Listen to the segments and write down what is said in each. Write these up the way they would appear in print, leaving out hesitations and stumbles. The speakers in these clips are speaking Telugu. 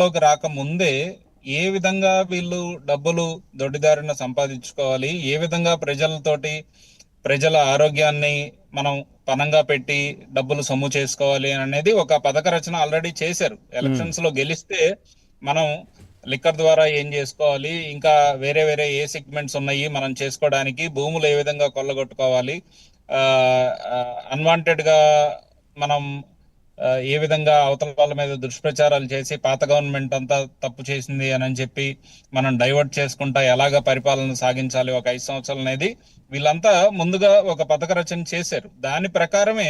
లోకి రాకముందే ఏ విధంగా వీళ్ళు డబ్బులు దొడ్డిదారిన సంపాదించుకోవాలి, ఏ విధంగా ప్రజలతోటి ప్రజల ఆరోగ్యాన్ని మనం పనంగా పెట్టి డబ్బులు సొమ్ము చేసుకోవాలి అనేది ఒక పథక రచన ఆల్రెడీ చేశారు. ఉమ్, ఎలక్షన్స్ లో గెలిస్తే మనం లిక్కర్ ద్వారా ఏం చేసుకోవాలి, ఇంకా వేరే వేరే ఏ సెగ్మెంట్స్ ఉన్నాయి మనం చేసుకోవడానికి, భూములు ఏ విధంగా కొల్లగొట్టుకోవాలి, అన్వాంటెడ్ గా మనం ఏ విధంగా అవతల వాళ్ళ మీద దుష్ప్రచారాలు చేసి పాత గవర్నమెంట్ అంతా తప్పు చేసింది అని చెప్పి మనం డైవర్ట్ చేసుకుంటా ఎలాగ పరిపాలన సాగించాలి ఒక 5 సంవత్సరాలు అనేది వీళ్ళంతా ముందుగా ఒక పథక రచన చేశారు. దాని ప్రకారమే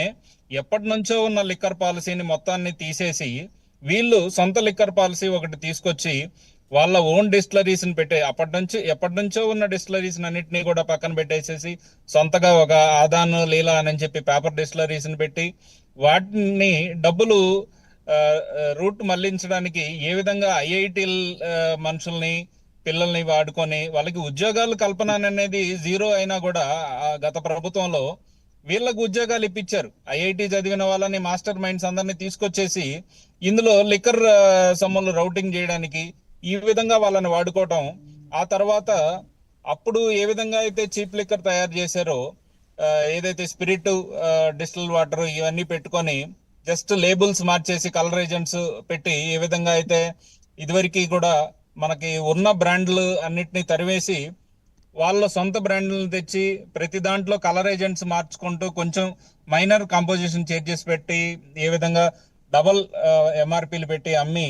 ఎప్పటి నుంచో ఉన్న లిక్కర్ పాలసీని మొత్తాన్ని తీసేసి వీళ్ళు సొంత లిక్కర్ పాలసీ ఒకటి తీసుకొచ్చి వాళ్ళ ఓన్ డిస్టిలరీస్ ని పెట్టే ఎప్పటి నుంచో ఉన్న డిస్టిలరీస్ అన్నింటినీ కూడా పక్కన పెట్టేసేసి సొంతగా ఒక ఆదాన్ లీలా అని చెప్పి పేపర్ డిస్టిలరీస్ ని పెట్టి వాటిని డబ్బులు రూట్ మళ్లించడానికి ఏ విధంగా ఐఐటి మనుషుల్ని పిల్లల్ని వాడుకొని వాళ్ళకి ఉద్యోగాలు కల్పన అనేది జీరో అయినా కూడా గత ప్రభుత్వంలో వీళ్ళకు ఉద్యోగాలు ఇప్పించారు. ఐఐటి చదివిన వాళ్ళని మాస్టర్ మైండ్స్ అందరినీ తీసుకొచ్చేసి ఇందులో లిక్కర్ సొమ్ములు రౌటింగ్ చేయడానికి ఈ విధంగా వాళ్ళని వాడుకోవటం. ఆ తర్వాత అప్పుడు ఏ విధంగా అయితే చీప్ లిక్కర్ తయారు చేశారో, ఏదైతే స్పిరిట్, డిస్టిల్ వాటర్ ఇవన్నీ పెట్టుకొని జస్ట్ లేబుల్స్ మార్చేసి కలర్ ఏజెంట్స్ పెట్టి ఏ విధంగా అయితే ఇదివరకు కూడా మనకి ఉన్న బ్రాండ్లు అన్నిటినీ తరివేసి వాళ్ళ సొంత బ్రాండ్లను తెచ్చి ప్రతి దాంట్లో కలర్ ఏజెంట్స్ మార్చుకుంటూ కొంచెం మైనర్ కాంపోజిషన్ చేంజెస్ పెట్టి ఏ విధంగా డబల్ ఎంఆర్పీలు పెట్టి అమ్మి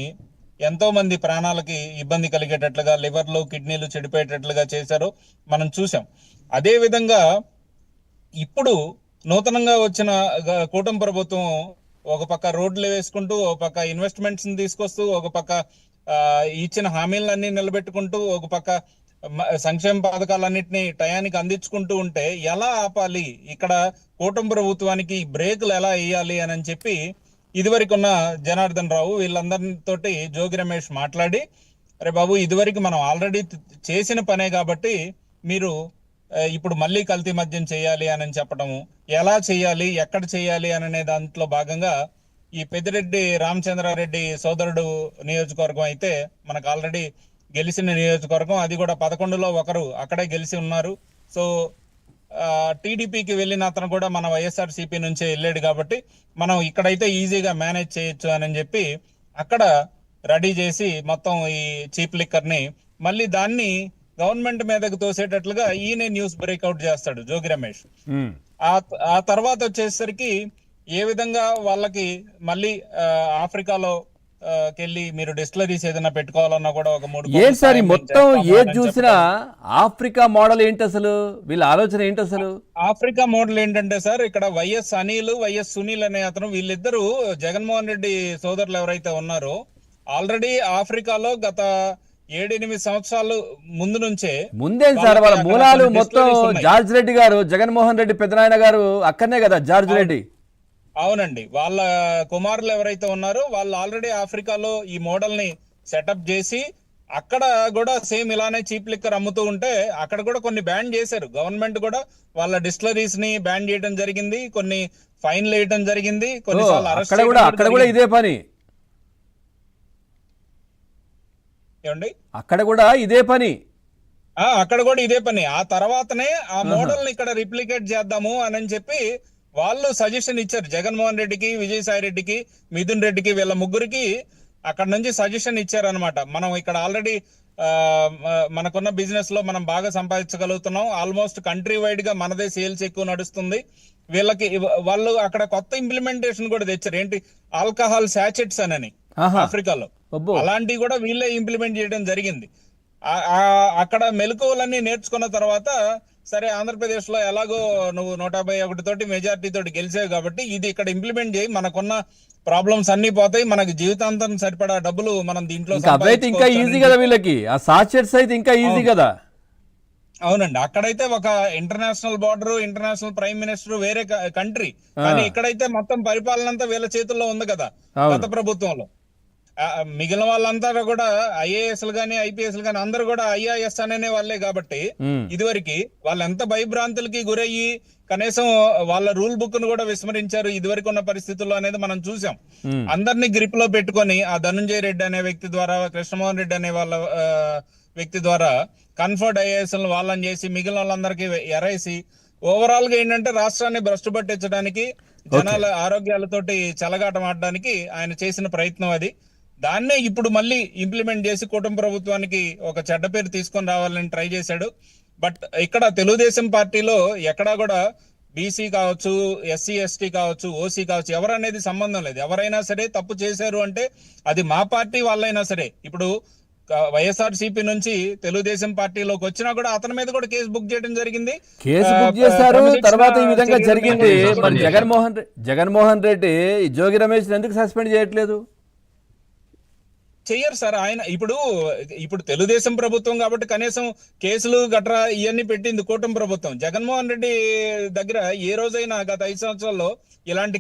ఎంతో మంది ప్రాణాలకి ఇబ్బంది కలిగేటట్లుగా, లివర్లు కిడ్నీలు చెడిపోయేటట్లుగా చేశారో మనం చూసాం. అదే విధంగా ఇప్పుడు నూతనంగా వచ్చిన కూటమి ప్రభుత్వం ఒక పక్క రోడ్లు వేసుకుంటూ, ఒక పక్క ఇన్వెస్ట్మెంట్స్ తీసుకొస్తూ, ఒక పక్క ఇచ్చిన హామీలన్నీ నిలబెట్టుకుంటూ, ఒక పక్క సంక్షేమ పథకాలన్నింటినీ టయానికి అందించుకుంటూ ఉంటే ఎలా ఆపాలి, ఇక్కడ కూటమి ప్రభుత్వానికి బ్రేకులు ఎలా వేయాలి అని చెప్పి ఇదివరకున్న జనార్దన్ రావు వీళ్ళందరితోటి జోగి రమేష్ మాట్లాడి, అరే బాబు ఇదివరకు మనం ఆల్రెడీ చేసిన పనే కాబట్టి మీరు ఇప్పుడు మళ్ళీ కల్తీ మద్యం చేయాలి అని చెప్పడము, ఎలా చేయాలి, ఎక్కడ చేయాలి అనే దాంట్లో భాగంగా ఈ పెద్దిరెడ్డి రామచంద్రారెడ్డి సోదరుడు నియోజకవర్గం అయితే మనకు ఆల్రెడీ గెలిచిన నియోజకవర్గం, అది కూడా 11లో ఒకరు అక్కడే గెలిచి ఉన్నారు. సో టీడీపీకి వెళ్ళిన అతను కూడా మన వైఎస్ఆర్సీపీ నుంచే వెళ్ళాడు కాబట్టి మనం ఇక్కడైతే ఈజీగా మేనేజ్ చేయొచ్చు అని చెప్పి అక్కడ రెడీ చేసి మొత్తం ఈ చీప్ లిక్కర్ ని మళ్ళీ దాన్ని గవర్నమెంట్ మీదకి తోసేటట్లుగా ఈయనే న్యూస్ బ్రేక్అవుట్ చేస్తాడు జోగి రమేష్. ఆ తర్వాత వచ్చేసరికి ఏ విధంగా వాళ్ళకి మళ్ళీ ఆఫ్రికాలో కెళ్ళి మీరు డిస్టిలరీస్ ఏదైనా పెట్టుకోవాలన్నా కూడా ఒక 3 ఏంటి సార్ మొత్తం ఏది చూసినా ఆఫ్రికా మోడల్ ఏంటి అసలు, వీళ్ళ ఆలోచన ఏంటి అసలు? ఆఫ్రికా మోడల్ ఏంటంటే సార్, ఇక్కడ వైఎస్ అనిల్, వైఎస్ సునీల్ అనే అతను, వీళ్ళిద్దరూ జగన్మోహన్ రెడ్డి సోదరులు ఎవరైతే ఉన్నారో ఆల్రెడీ ఆఫ్రికాలో గత 7-8 సంవత్సరాలు ముందు నుంచే ముందేం సార్ వాళ్ళ మూలాలు మొత్తం జార్జ్ రెడ్డి గారు, జగన్మోహన్ రెడ్డి పెద్దనాయన గారు అక్కడనే కదా జార్జ్ రెడ్డి. అవునండి, వాళ్ళ కుమారులు ఎవరైతే ఉన్నారో వాళ్ళు ఆల్రెడీ ఆఫ్రికాలో ఈ మోడల్ ని సెటప్ చేసి అక్కడ కూడా సేమ్ ఇలానే చీప్ లిక్కర్ అమ్ముతూ ఉంటే అక్కడ కూడా కొన్ని బ్యాన్ చేశారు. గవర్నమెంట్ కూడా వాళ్ళ డిస్టిలరీస్ ని బ్యాన్ చేయడం జరిగింది, కొన్ని ఫైన్లు వేయడం జరిగింది, కొన్నిసార్లు అరెస్ట్ అక్కడ కూడా ఇదే పని. ఏమండి అక్కడ కూడా ఇదే పని. అక్కడ కూడా ఇదే పని. ఆ తర్వాతనే ఆ మోడల్ ని ఇక్కడ రిప్లికేట్ చేద్దాము అని చెప్పి వాళ్ళు సజెషన్ ఇచ్చారు జగన్మోహన్ రెడ్డికి, విజయసాయి రెడ్డికి, మిథున్ రెడ్డికి, వీళ్ళ ముగ్గురికి అక్కడ నుంచి సజెషన్ ఇచ్చారనమాట. మనం ఇక్కడ ఆల్రెడీ మనకున్న బిజినెస్ లో మనం బాగా సంపాదించగలుగుతున్నాం, ఆల్మోస్ట్ కంట్రీ వైడ్ గా మనదే సేల్స్ ఎక్కువ నడుస్తుంది. వీళ్ళకి వాళ్ళు అక్కడ కొత్త ఇంప్లిమెంటేషన్ కూడా తెచ్చారు, ఏంటి ఆల్కహాల్ శాచెట్స్ అని ఆఫ్రికాలో. అలాంటివి కూడా వీళ్ళే ఇంప్లిమెంట్ చేయడం జరిగింది. అక్కడ మెలకువలన్నీ నేర్చుకున్న తర్వాత సరే ఆంధ్రప్రదేశ్ లో ఎలాగో నువ్వు 151 తోటి మెజారిటీ తోటి గెలిచావు కాబట్టి ఇది ఇక్కడ ఇంప్లిమెంట్ చేయి, మనకున్న ప్రాబ్లమ్స్ అన్ని పోతాయి, మనకి జీవితాంతం సరిపడా డబ్బులు మనం దీంట్లో ఇంకా ఈజీ కదా వీళ్ళకి, ఆ సాచెట్స్ అయితే ఇంకా ఈజీ కదా. అవునండి, అక్కడైతే ఒక international border, international prime minister, వేరే కంట్రీ, కానీ ఇక్కడైతే మొత్తం పరిపాలన అంతా వీళ్ళ చేతుల్లో ఉంది కదా గత ప్రభుత్వంలో. మిగిలిన వాళ్ళంతా కూడా ఐఏఎస్లు గానీ ఐపీఎస్లు గానీ అందరూ కూడా ఐఆర్ఎస్ అనే వాళ్ళే కాబట్టి ఇదివరకు వాళ్ళు ఎంత భయభ్రాంతులకి గురయ్యి కనీసం వాళ్ళ రూల్ బుక్ ను కూడా విస్మరించారు ఇదివరకు ఉన్న పరిస్థితుల్లో అనేది మనం చూసాం. అందరినీ గ్రిప్ లో పెట్టుకొని ఆ ధనుంజయ రెడ్డి అనే వ్యక్తి ద్వారా, కృష్ణమోహన్ రెడ్డి అనే వాళ్ళ వ్యక్తి ద్వారా కన్ఫర్డ్ ఐఏఎస్ వాళ్ళని చేసి మిగిలిన వాళ్ళందరికీ ఎరేసి ఓవరాల్ గా ఏంటంటే రాష్ట్రాన్ని భ్రష్టు పట్టించడానికి, జనాల ఆరోగ్యాలతోటి చెలగాటం ఆడడానికి ఆయన చేసిన ప్రయత్నం అది. దాన్నే ఇప్పుడు మళ్ళీ ఇంప్లిమెంట్ చేసి కుటుంబ ప్రభుత్వానికి ఒక చెడ్డ పేరు తీసుకొని రావాలని ట్రై చేశాడు. బట్ ఇక్కడ తెలుగుదేశం పార్టీలో ఎక్కడా కూడా బీసీ కావచ్చు, ఎస్సీ ఎస్టీ కావచ్చు, ఓసీ కావచ్చు, ఎవరనేది సంబంధం లేదు. ఎవరైనా సరే తప్పు చేశారు అంటే అది మా పార్టీ వాళ్ళైనా సరే, ఇప్పుడు వైఎస్ఆర్సీపీ నుంచి తెలుగుదేశం పార్టీలోకి వచ్చినా కూడా అతని మీద కూడా కేసు బుక్ చేయడం జరిగింది. కేసు బుక్ చేశారు, తర్వాత ఈ విధంగా జరిగింది. మరి జగన్మోహన్ రెడ్డి జోగి రమేష్ ఎందుకు సస్పెండ్ చేయట్లేదు? చెయ్యరు సార్. ఆయన ఇప్పుడు తెలుగుదేశం ప్రభుత్వం కాబట్టి కనీసం కేసులు గట్రా ఇవన్నీ పెట్టింది కూటమి ప్రభుత్వం. జగన్మోహన్ రెడ్డి దగ్గర ఏ రోజైనా గత 5 సంవత్సరాల్లో ఇలాంటి